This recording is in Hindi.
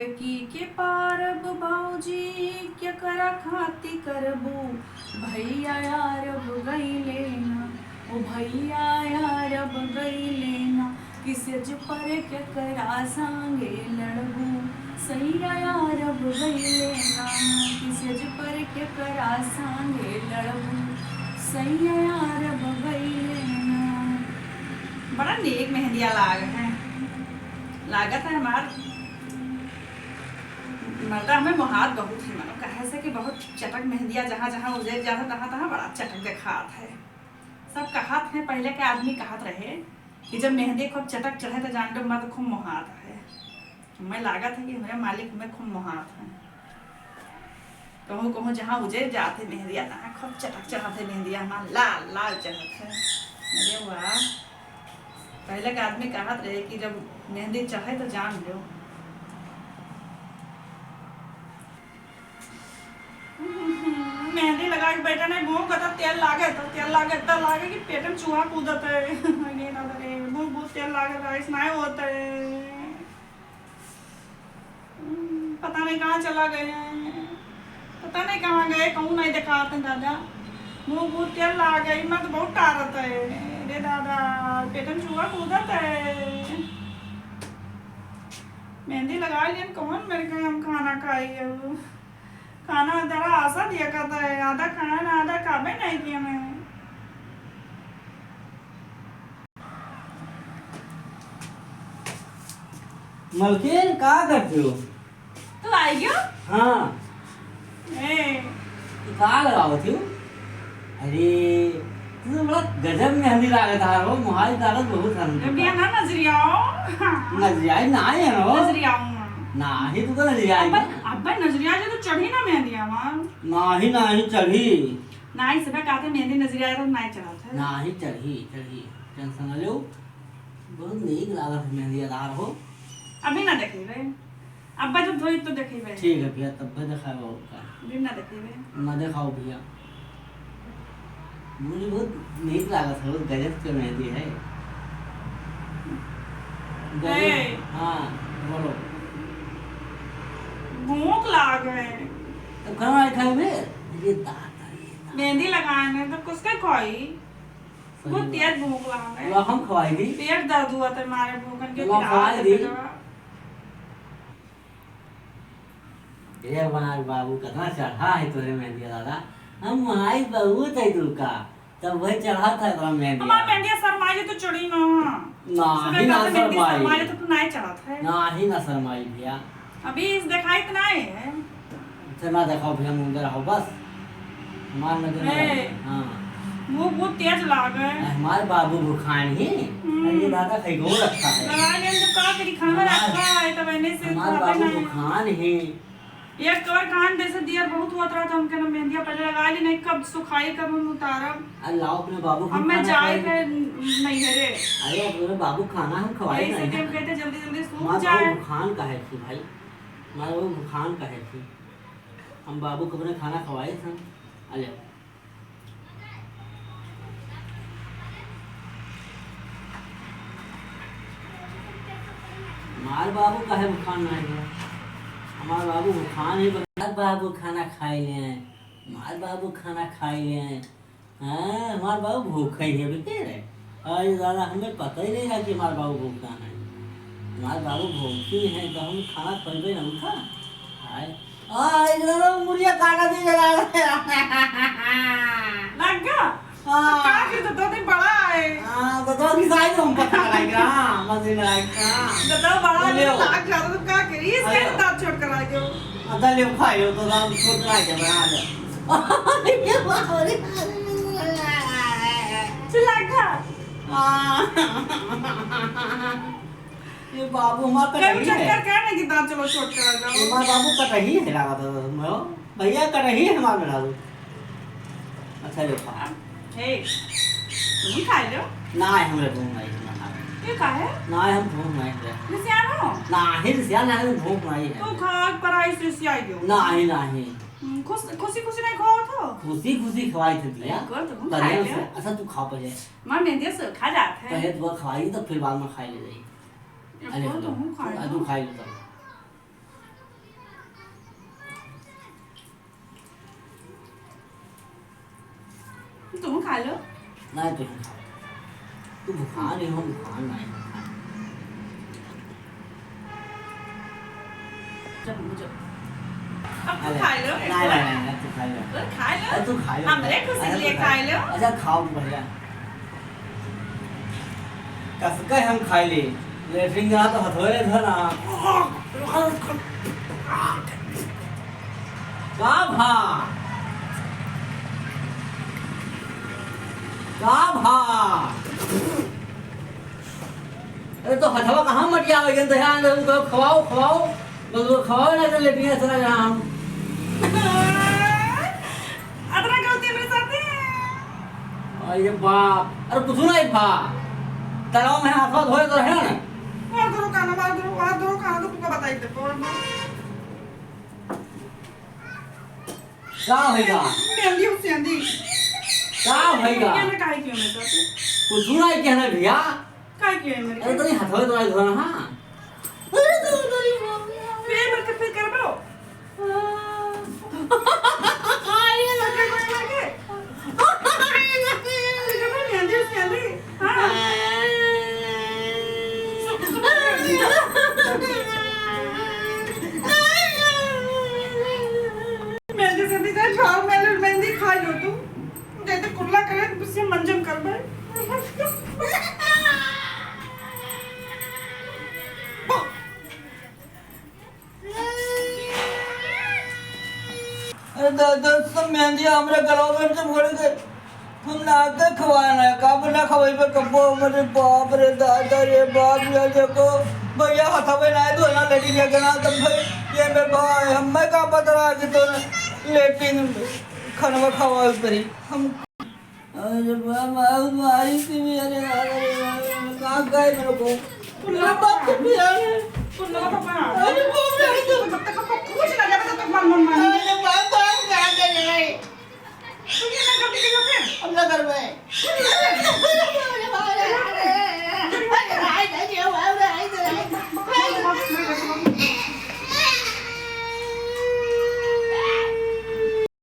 की के पारब भाऊजी क्या करा खाती करबू भैया यारब गई लेना ओ भैया यारब गई लेना किसे जो पर क्या करा सांगे लड़बू सैया यारब गई लेना किसे जो पर क्या करा सांगे लड़बू सैया यारब गई लेना। बड़ा नेक मेहंदिया लागत है हमार मर्दा हमें मुहात बहुत ही मानो कहे से कि बहुत चटक मेहंदिया जहाँ जहाँ उजैल जाता तहाँ तहाँ बड़ा चटक दिखात है। सब कहत है पहले के आदमी कहत रहे कि जब मेहंदी खूब चटक चढ़े तो जान लो मर्द खूब मुहात है। हमें लागत है कि हमारे मालिक हमें खूब मुहात है। कहूँ कहूँ जहाँ उजैल जाते मेहंदिया तहाँ खूब चटक चढ़ाते मेहंदिया हमारा लाल लाल चढ़त है। अरे वाह, पहले के आदमी कहत रहे कि जब मेहंदी चढ़े तो जान लो। मेहंदी लगा के बैठा नहीं मुँह का तेल लागे कि पेट में चूहा कूदत है। नहीं ना रे मुँह तेल लागे ऐसा नहीं होता है। पता नहीं कहाँ चला गए, पता नहीं कहाँ गए, कहूँ नहीं दिखाते दादा। मुँह तेल ला गई मैं तो बहुत टारत है रे दादा, पेट में चूहा कूदत है। मेहंदी लगा लिया कौन मेरे काम खाना खाई है। खाना जरा आशा दिया करता है, आधा खाया ना आधा काबे नहीं किया मैं। मलकिन का करते हो? तू आई गयो? हाँ ए का लगाओ थी? अरे तू तो बड़ा गजब मेहंदी लागत है रो, मुहाई लागत बहुत है। बिया ना नजरियाओ नजरिया ना है रो, नजरियाओ ना ही तू तो नजरिया अब्बा नजरिया जो तो चढ़ी ना मेहंदी मां ना ही चढ़ी ना ही सब कहते मेहंदी नजरिया तो नहीं चढ़ा था ना ही चढ़ी टेंशन लो, बहुत नीक लागत है मेहंदी दार हो। अभी ना देखेबे, अब्बा जब धोई तो देखेबे। ठीक है भैया तब दिखाओ का अभी ना देखेबे, ना दिखाओ भैया। मुझे बहुत नीक लागत है, गजब की मेहंदी है। हाँ बोलो। भूख लाग है तो खाना खाओगे? ये दाता मेहंदी लगाने तो किसके खोई बहुत तेज भूख लाग है। वो हम खवाएगी, पेट दर्द हुआ था मारे भूखन के वो खवाएगी। दवा। ये हमारे बाबू कितना चढ़ा है तोरे मेहंदी दादा, हम हमारी बहुत है तू का तब वही चढ़ा था तो मेहंदी। हमार मेहंदी शर्माई तो चढ़ी ना ही ना शर्माई तो तू नहीं चढ़ा था ही ना शर्माई भैया। अभी इस दिखाई तो नहीं है चला दिखाओ भैया, मुंह रहो बस हमार में। हाँ वो बहुत तेज लाग है हमारे बाबू भूखान ही। अरे दादा कहीं गो रखा है लगा ले तो का करी खाना रखा है तब मैंने से हमारे बाबू भूखान ही। एक कवर कान जैसे दिया बहुत हुआ था हमके ना मेहंदिया पहले लगा ली नहीं, कब सुखाई कब हम उतारब। अल्लाह अपने बाबू अब मैं जाए के नहीं है रे। अरे अपने बाबू खाना हम खवाए नहीं नहीं से कहते जल्दी जल्दी सूख हमारे जाए। बाबू भूखान का है थी भाई, हमारे बाबू भूखान का है थी, हम बाबू को अपने खाना खवाए थे। अरे हमारे बाबू का है भूखान नहीं है, हमारे बाबू भूखान ही। हमारे बाबू खाना खाए ले, हमारे बाबू खाना खाए ले। हाँ हमारे बाबू भूखे ही है बेटे। अरे दादा हमें पता ही नहीं था कि हमारे बाबू भूखा है। हमारे बाबू भूखे हैं तो हम खाना खरीदे ना उठा। मुर्गिया काटा दी लग गया काफी तो 2 दिन बड़ा है। हाँ तो 2 दिन आए तो हम पता लगाएगा मशीन लगाएगा तो बड़ा है लाग जाता तो क्या करी इसके दांत छोड़ कर आ गयो। अदा ले खाइयो तो दांत छोड़ कर आ जा बना दे। चिल्लाएगा ये बाबू हमारा कहीं चक्कर क्या नहीं कि दांत चलो छोड़ कर आ जाओ। हमारा बाबू का रही है लगा था भैया का रही है हमारा बना दो। अच्छा ले खा हे तुम खा लो ना है हमरे भूख नहीं ये का है ना है हम भूख नहीं है निसियानो ना है सिया ना है भूख नहीं है तो खा पराई से सियाई गयो ना है खुशी खुशी नहीं खाओ तो खुशी खुशी खवाई थी दिया कर तो हम खाए ले। अच्छा तू खा पहले मां मेहंदी से खा जाते हैं पहले तू खवाई तो फिर बाद में खाई ले जाई। अरे तो हम खाए तू खाई ले तुम खा लो। नहीं तो तू भूखा नहीं हो, भूखा नहीं जब मुझे अब तू अरे, खा लो। नहीं तू खा लो। अरे खा लो। अरे तू खा लो। हमरे खुशी अरे के लिए तू खा लो। अच्छा खाओ भैया, कसके हम खाई ली लेटरिन गया तो हथौड़े धरा का भा अरे तो हथवा कहाँ मटिया हो गया ध्यान दो, खवाओ खवाओ बस खवाओ ना तो लेटरिन चला जा हम। अदरक गलती मेरे साथ है। अरे बाप, अरे कुछ नहीं भा तालाब में हाथ धोए तो है ना। और दो खाना तो तुमको बताई दे क्या होगा मेहंदी उसेंदी क्या होगा क्या मैं काहे क्यों मैं तो कुछ नहीं कहना भैया। काहे क्यों है मेरे अरे तो हाथ धोए तो धोना हाँ। फिर मत फिर कर बो मेहंदी उसेंदी हां मेहंदी उसेंदी जा खाओ मेरे मेहंदी खा लो तुम जैसे कुल्ला करे उससे मंजन कर बे। अरे दादा सब मेहंदी हमारे गलों में से भर गए, तुम नाते खवाना है कब ना खवाई पे कब्बो मेरे बाप रे दादा रे बाप ये देखो भैया हथवे ना तो ना लेकिन ये गना तब भाई ये मेरे भाई हमें का पता रहा कि तो लेकिन खाना खवा परी हम अरे बाबा मारी थी मेरे कहाँ गए मेरे को कुल्ला बाप के पिया कुल्ला बाप अरे बाप रे जब तक आपको कुछ ना जाए